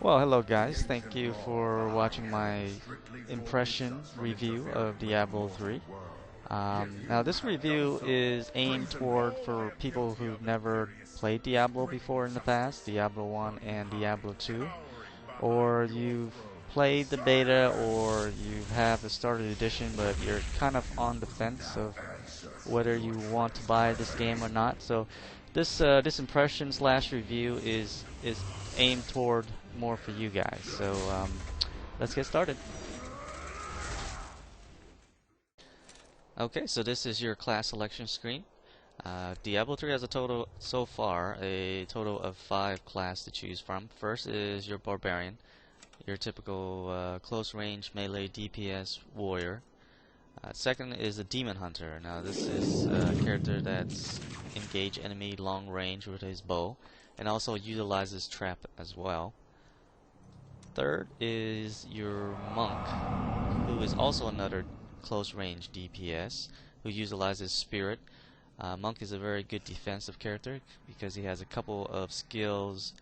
Well, hello guys. Thank you for watching my impression review of Diablo 3. Now this review is aimed toward for people who've never played Diablo before in the past, Diablo 1 and Diablo 2, or you've played the beta or you have the starter edition but you're kind of on the fence of whether you want to buy this game or not. So this impression slash review is aimed toward more for you guys. So let's get started. Okay, so this is your class selection screen. Diablo 3 has a total so far a total of 5 classes to choose from. First is your barbarian, your typical close range melee DPS warrior. Second is the demon hunter. Now this is a character that's engage enemy long range with his bow and also utilizes trap as well. Third is your monk, who is also another close range DPS who utilizes spirit. Monk is a very good defensive character because he has a couple of skills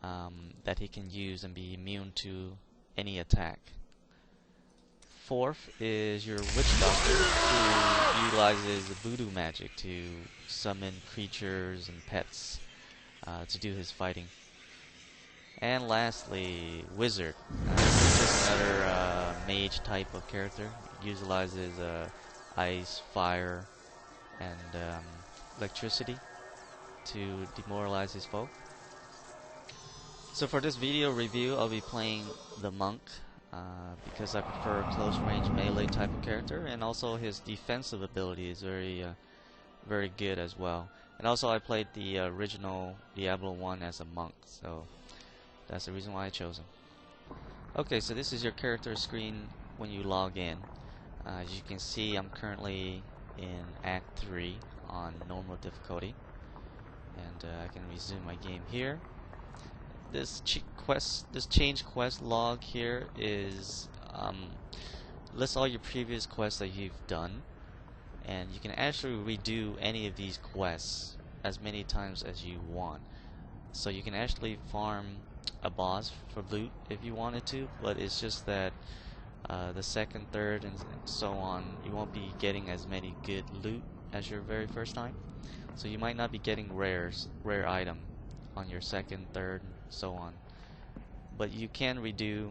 that he can use and be immune to any attack. Fourth is your witch doctor, who utilizes voodoo magic to summon creatures and pets to do his fighting. And lastly, wizard. This is another mage type of character. Utilizes ice, fire, and electricity to demoralize his foe. So for this video review, I'll be playing the monk. Because I prefer a close range melee type of character, and also his defensive ability is very good as well. And also I played the original Diablo 1 as a monk, so that's the reason why I chose him. Okay, so this is your character screen when you log in. As you can see, I'm currently in Act 3 on normal difficulty, and I can resume my game here. This change quest log here is lists all your previous quests that you've done, and you can actually redo any of these quests as many times as you want. So you can actually farm a boss for loot if you wanted to, but it's just that the second, third, and so on, you won't be getting as many good loot as your very first time. So you might not be getting rare item on your second, third, so on. But you can redo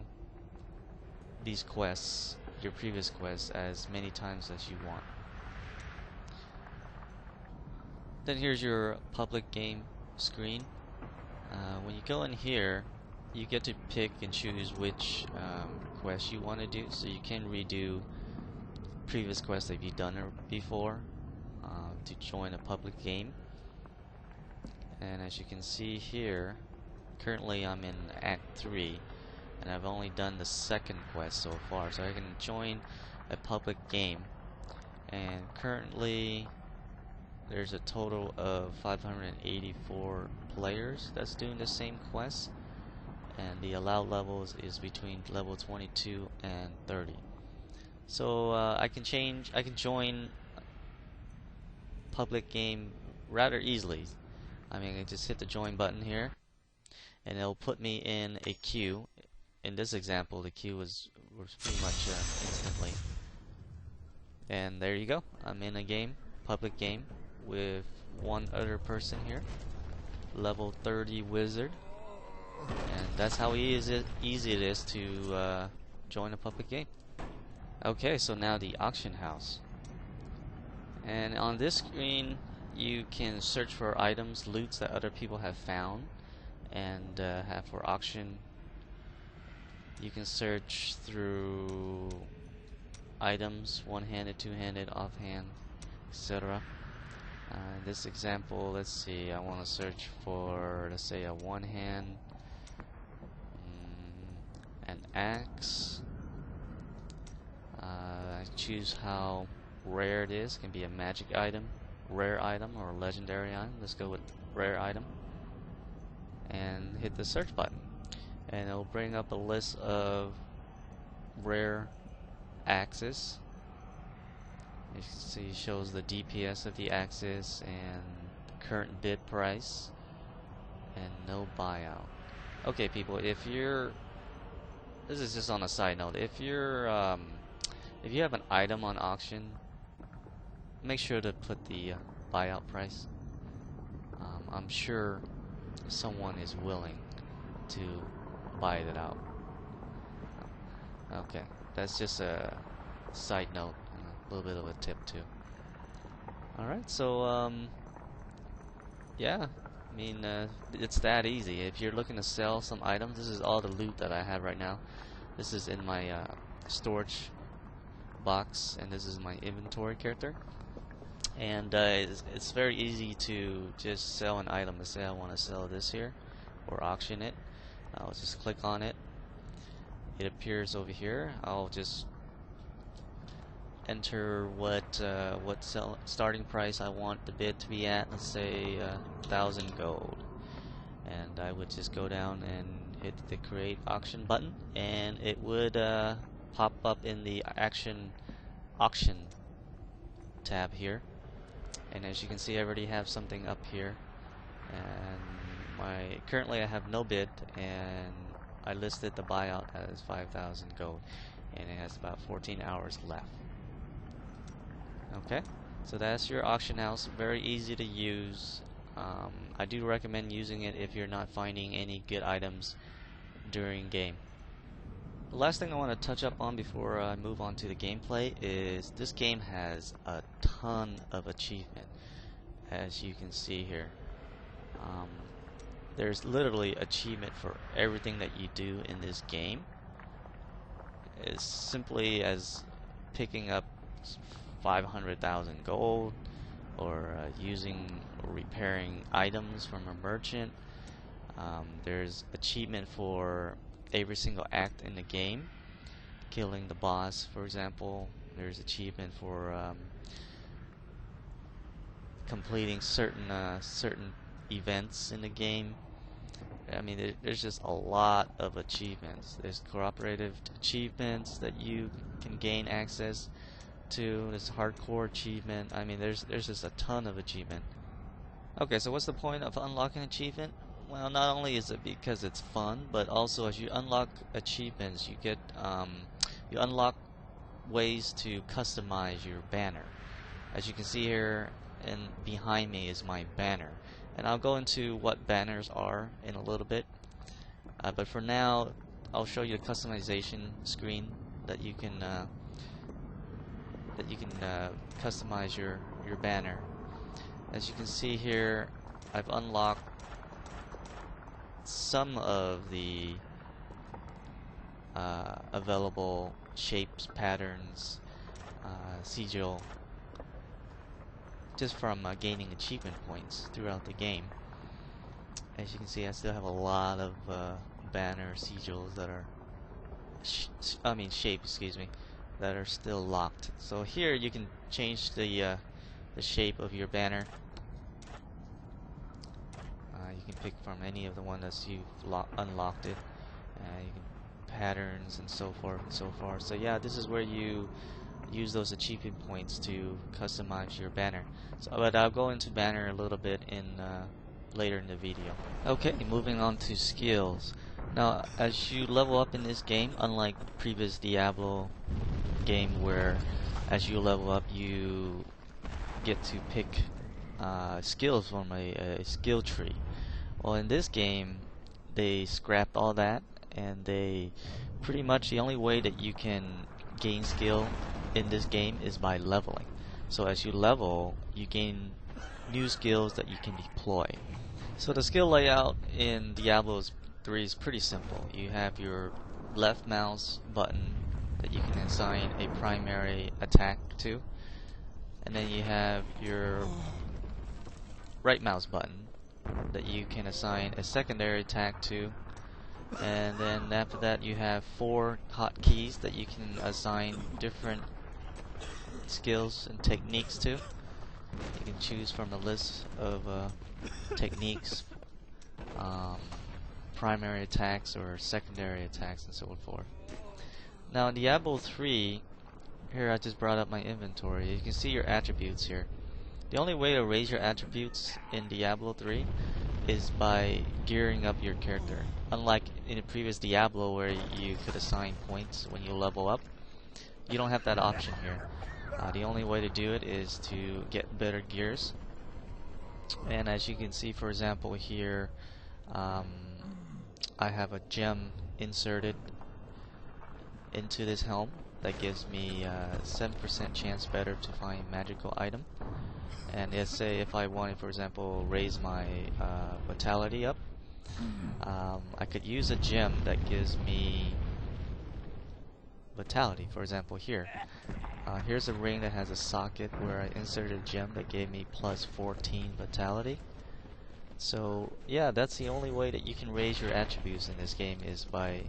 these quests, your previous quests, as many times as you want. Then here's your public game screen. When you go in here, you get to pick and choose which quest you want to do. So you can redo previous quests that you've done before to join a public game. And as you can see here, currently I'm in Act 3 and I've only done the second quest so far, so I can join a public game, and currently there's a total of 584 players that's doing the same quest, and the allowed levels is between level 22 and 30. So I can join public game rather easily. I mean, I just hit the join button here, and it'll put me in a queue. In this example, the queue was pretty much instantly. And there you go. I'm in a game, public game, with one other person here, level 30 wizard, and that's how easy it is to join a public game. Okay, so now the auction house, and on this screen you can search for items, loots that other people have found and have for auction. You can search through items, one-handed, two-handed, offhand, etc. In this example, let's see, I want to search for, let's say, a one-hand, an axe. I choose how rare it is. It can be a magic item, rare item, or a legendary item. Let's go with rare item, and hit the search button, and it'll bring up a list of rare axes. You can see it shows the DPS of the axis and the current bid price and no buyout. Okay, people, this is just on a side note. If you have an item on auction, make sure to put the buyout price. I'm sure someone is willing to buy it out. Okay, that's just a side note, a little bit of a tip too. Alright, so yeah, I mean, it's that easy. If you're looking to sell some items, this is all the loot that I have right now. This is in my storage box, and this is my inventory character. And it's very easy to just sell an item. Let's say I want to sell this here, or auction it. I'll just click on it. It appears over here. I'll just enter what starting price I want the bid to be at. Let's say 1,000 gold, and I would just go down and hit the create auction button, and it would pop up in the auction tab here. And as you can see, I already have something up here, and currently I have no bid, and I listed the buyout as 5,000 gold, and it has about 14 hours left. Okay, so that's your auction house. Very easy to use. I do recommend using it if you're not finding any good items during game. The last thing I want to touch up on before I move on to the gameplay is this game has a ton of achievement, as you can see here. There's literally achievement for everything that you do in this game. It's simply as picking up 500,000 gold, or using or repairing items from a merchant. There's achievement for every single act in the game. Killing the boss, for example. There's achievement for completing certain events in the game. I mean, there's just a lot of achievements. There's cooperative achievements that you can gain access to. There's hardcore achievement. I mean, there's just a ton of achievement. Okay, so what's the point of unlocking achievement? Well, not only is it because it's fun, but also as you unlock achievements, you get you unlock ways to customize your banner. As you can see here, and behind me is my banner, and I'll go into what banners are in a little bit. But for now, I'll show you a customization screen that you can customize your banner. As you can see here, I've unlocked some of the available shapes, patterns, sigil, just from gaining achievement points throughout the game. As you can see, I still have a lot of banner sigils that are shapes, excuse me, that are still locked. So here you can change the shape of your banner. You can pick from any of the ones that you've unlocked it. You can patterns and so forth and so forth. So yeah, this is where you use those achievement points to customize your banner. But I'll go into banner a little bit later in the video. Okay, moving on to skills. Now, as you level up in this game, unlike the previous Diablo game where as you level up you get to pick skills from a skill tree. Well, in this game they scrapped all that, and they pretty much the only way that you can gain skill in this game is by leveling. So as you level, you gain new skills that you can deploy. So the skill layout in Diablo 3 is pretty simple. You have your left mouse button that you can assign a primary attack to, and then you have your right mouse button that you can assign a secondary attack to, and then after that you have 4 hotkeys that you can assign different skills and techniques to. You can choose from the list of techniques, primary attacks or secondary attacks, and so forth. Now in Diablo 3, here I just brought up my inventory. You can see your attributes here. The only way to raise your attributes in Diablo 3 is by gearing up your character. Unlike in the previous Diablo where you could assign points when you level up, you don't have that option here. The only way to do it is to get better gears. And as you can see, for example, here I have a gem inserted into this helm that gives me 7% chance better to find magical item. And let's say if I wanted, for example, raise my vitality up, I could use a gem that gives me vitality. For example, here. Here's a ring that has a socket where I inserted a gem that gave me plus 14 vitality. So yeah, that's the only way that you can raise your attributes in this game, is by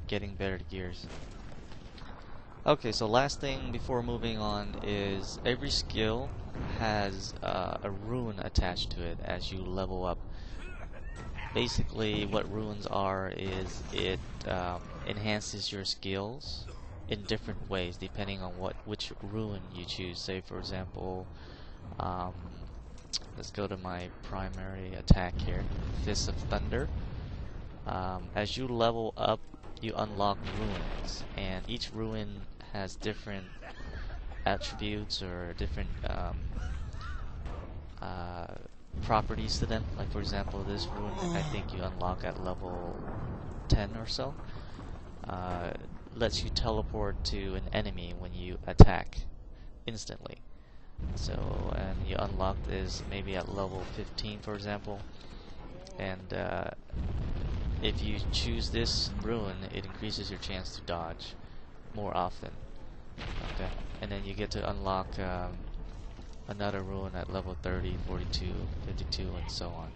getting better gears. Okay, so last thing before moving on is every skill has a rune attached to it as you level up. Basically what runes are is it enhances your skills in different ways depending on which rune you choose. Say for example, let's go to my primary attack here, Fist of Thunder. As you level up, you unlock runes, and each rune has different attributes or different properties to them. Like for example, this rune I think you unlock at level 10 or so. Lets you teleport to an enemy when you attack instantly. So, and you unlock this maybe at level 15, for example. And if you choose this rune, it increases your chance to dodge more often. Okay, and then you get to unlock another rune at level 30, 42, 52, and so on.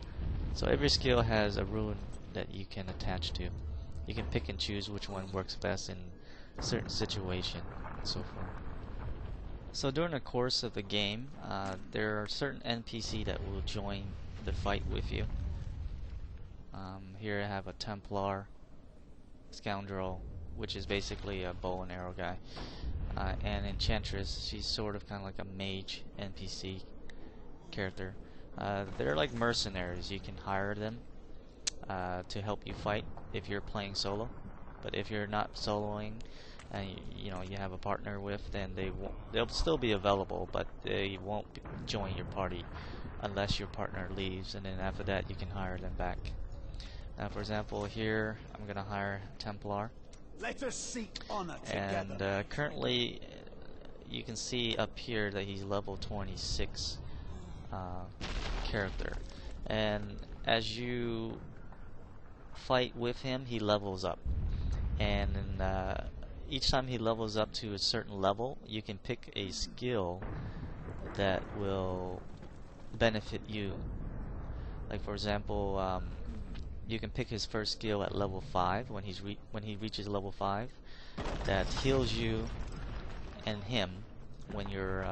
So every skill has a rune that you can attach to. You can pick and choose which one works best in a certain situation, and so forth. So during the course of the game, there are certain NPC that will join the fight with you. Here I have a Templar Scoundrel, which is basically a bow and arrow guy. And Enchantress, she's sort of kind of like a mage NPC character. They're like mercenaries. You can hire them to help you fight if you're playing solo. But if you're not soloing and you have a partner with, then they'll still be available, but they won't join your party unless your partner leaves, and then after that you can hire them back. Now for example, here I'm gonna hire Templar. Let us seek honor together. And currently you can see up here that he's level 26 character, and as you fight with him, he levels up, and each time he levels up to a certain level, you can pick a skill that will benefit you. Like for example, you can pick his first skill at level 5 when he reaches level 5, that heals you and him when your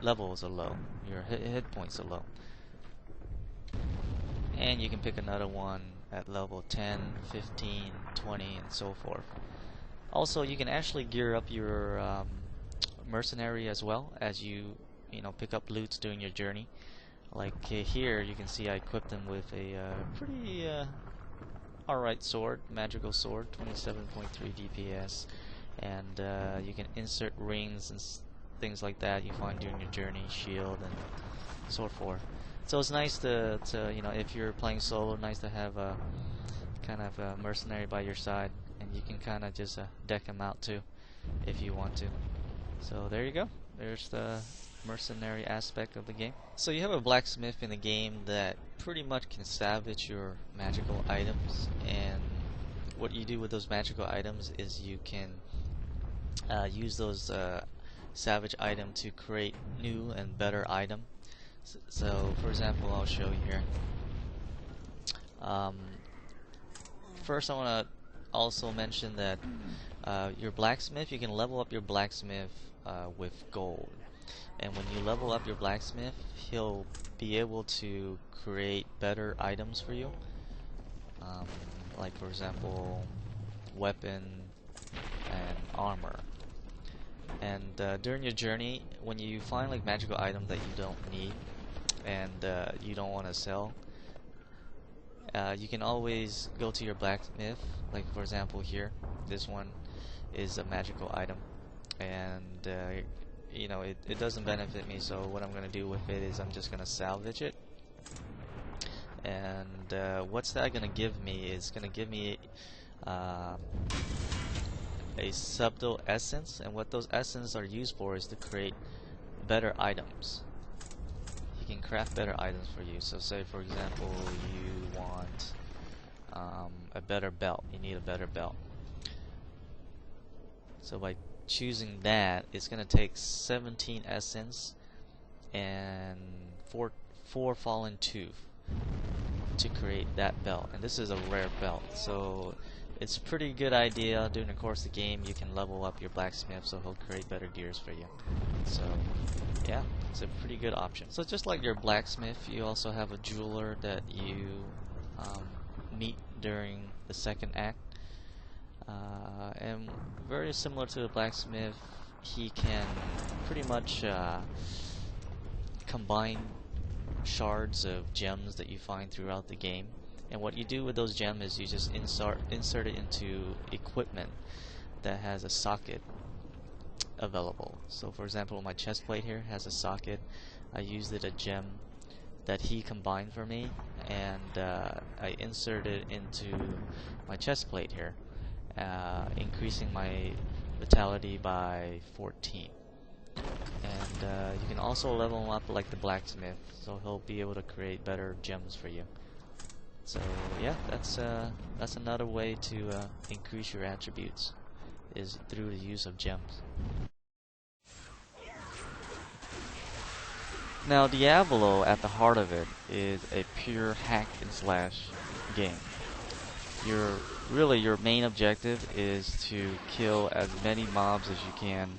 levels are low, your hit points are low. And you can pick another one at level 10, 15, 20, and so forth. Also, you can actually gear up your mercenary as well as you pick up loots during your journey. Like here, you can see I equipped him with a pretty alright sword, magical sword, 27.3 DPS, and you can insert rings and things like that you find during your journey, shield and so forth. So it's nice to if you're playing solo, nice to have a kind of a mercenary by your side, and you can kind of just deck him out too if you want to. So there you go. There's the mercenary aspect of the game. So you have a blacksmith in the game that pretty much can salvage your magical items, and what you do with those magical items is you can use those salvage items to create new and better items. So for example, I'll show you here. First I want to also mention that your blacksmith, you can level up your blacksmith with gold. And when you level up your blacksmith, he'll be able to create better items for you. Like for example, weapon and armor. And during your journey, when you find like magical items that you don't need and you don't want to sell, You can always go to your blacksmith, like for example here, this one is a magical item, and you know, it doesn't benefit me, so what I'm gonna do with it is I'm just gonna salvage it. And what's that gonna give me? It's gonna give me uh, a subtle essence, and what those essences are used for is to create better items. He can craft better items for you. So say for example you want a better belt, you need a better belt. So by choosing that, it's going to take 17 essence and 4 fallen tooth to create that belt, and this is a rare belt, so it's a pretty good idea. During the course of the game you can level up your blacksmith so he'll create better gears for you. So yeah, it's a pretty good option. So just like your blacksmith, you also have a jeweler that you meet during the second act, and very similar to the blacksmith, he can pretty much combine shards of gems that you find throughout the game, and what you do with those gems is you just insert it into equipment that has a socket available. So for example, my chest plate here has a socket. I used a gem that he combined for me, and I inserted into my chest plate here, increasing my vitality by 14. And you can also level him up like the blacksmith, so he'll be able to create better gems for you. So yeah, that's another way to increase your attributes, is through the use of gems. Now Diablo, at the heart of it, is a pure hack and slash game. Your main objective is to kill as many mobs as you can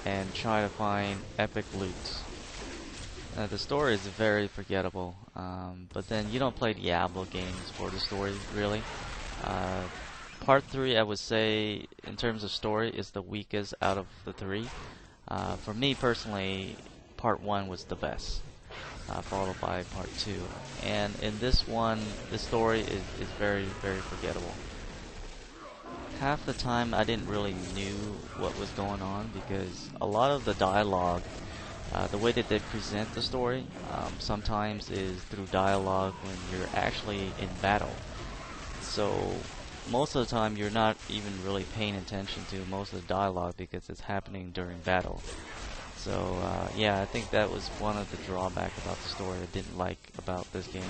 and try to find epic loots. The story is very forgettable, but then you don't play Diablo games for the story, really. Part 3, I would say, in terms of story, is the weakest out of the 3. For me personally, Part 1 was the best, followed by Part 2. And in this one, the story is very, very forgettable. Half the time I didn't really knew what was going on, because a lot of the dialogue, the way that they present the story, sometimes is through dialogue when you're actually in battle. So most of the time you're not even really paying attention to most of the dialogue because it's happening during battle. So yeah, I think that was one of the drawbacks about the story I didn't like about this game.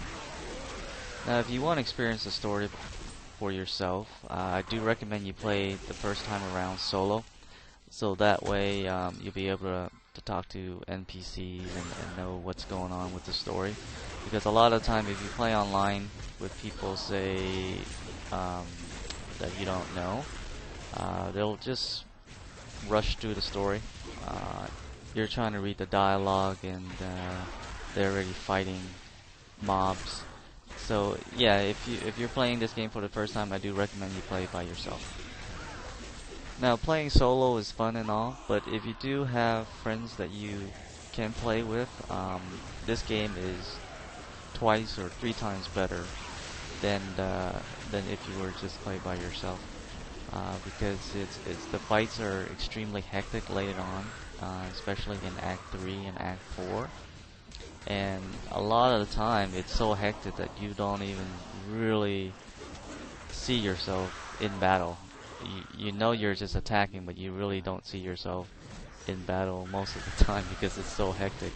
Now if you want to experience the story for yourself, I do recommend you play the first time around solo, so that way you'll be able to talk to NPCs and know what's going on with the story. Because a lot of the time if you play online with people, say, that you don't know, they'll just rush through the story. You're trying to read the dialogue and they're already fighting mobs. So yeah, if you're playing this game for the first time, I do recommend you play by yourself. Now playing solo is fun and all, but if you do have friends that you can play with, this game is twice or 3 times better than if you were just play by yourself, because the fights are extremely hectic later on, especially in Act 3 and Act 4. And a lot of the time it's so hectic that you don't even really see yourself in battle. You know you're just attacking, but you really don't see yourself in battle most of the time because it's so hectic.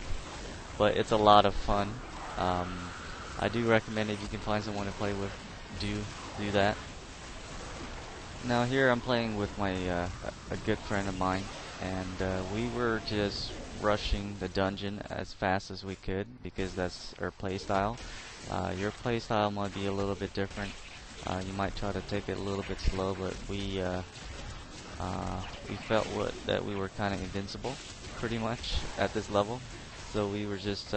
But it's a lot of fun. I do recommend, if you can find someone to play with, do that. Now here I'm playing with my a good friend of mine, and we were just rushing the dungeon as fast as we could because that's our play style. Your play style might be a little bit different. You might try to take it a little bit slow, but we felt that we were kind of invincible, pretty much, at this level. So we were just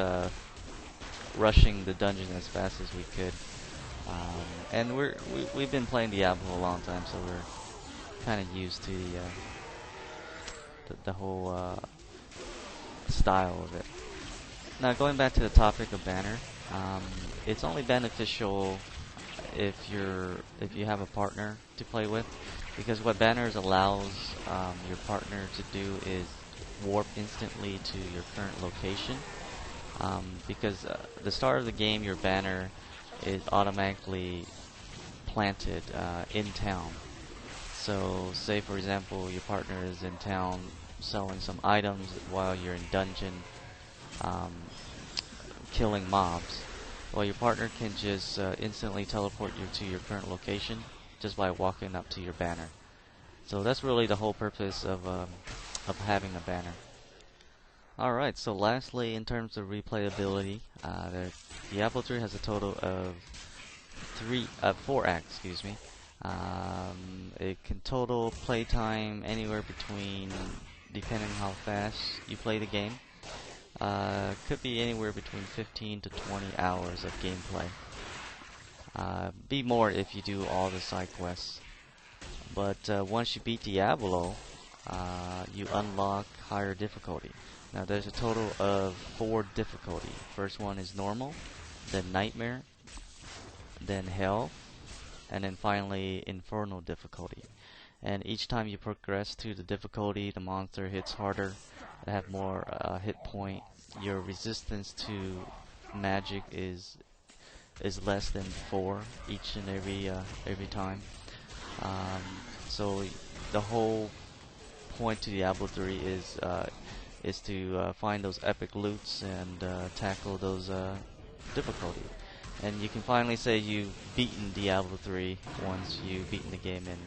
rushing the dungeon as fast as we could. And we've been playing Diablo a long time, so we're kind of used to the whole style of it. Now going back to the topic of banner, it's only beneficial if you have a partner to play with, because what banners allows your partner to do is warp instantly to your current location. Because the start of the game, your banner is automatically planted in town. So, say for example, your partner is in town selling some items while you're in dungeon um, killing mobs. Well, your partner can just instantly teleport you to your current location just by walking up to your banner. So that's really the whole purpose of having a banner. Alright, so lastly, in terms of replayability, the Diablo 3 has a total of 4 acts, excuse me. It can total playtime anywhere between, depending on how fast you play the game, could be anywhere between 15 to 20 hours of gameplay. Be more if you do all the side quests. But once you beat Diablo, you unlock higher difficulty. Now there's a total of 4 difficulty. First one is normal, then nightmare, then hell, and then finally infernal difficulty. And each time you progress through the difficulty, the monster hits harder, have more hit point. Your resistance to magic is less than 4 each and every time. So the whole point to Diablo 3 is to find those epic loots and tackle those difficulty. And you can finally say you've beaten Diablo 3 once you've beaten the game in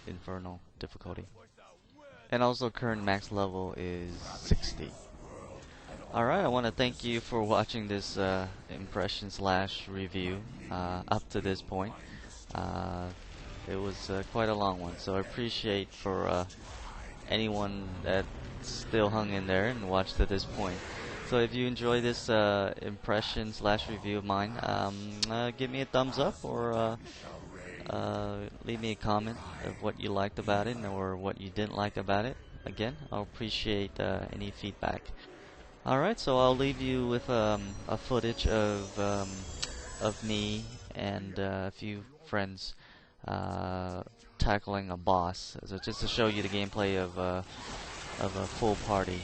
Infernal difficulty. And also current max level is 60. Alright, I want to thank you for watching this impression slash review up to this point. It was quite a long one, so I appreciate for anyone that still hung in there and watched to this point. So if you enjoy this impression slash review of mine, give me a thumbs up or leave me a comment of what you liked about it or what you didn't like about it. Again, I'll appreciate any feedback. Alright, so I'll leave you with a footage of me and a few friends tackling a boss, so just to show you the gameplay of a full party,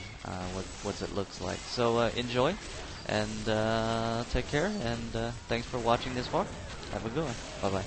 what it looks like. So enjoy and take care, and thanks for watching this far. Have a good one. Bye bye.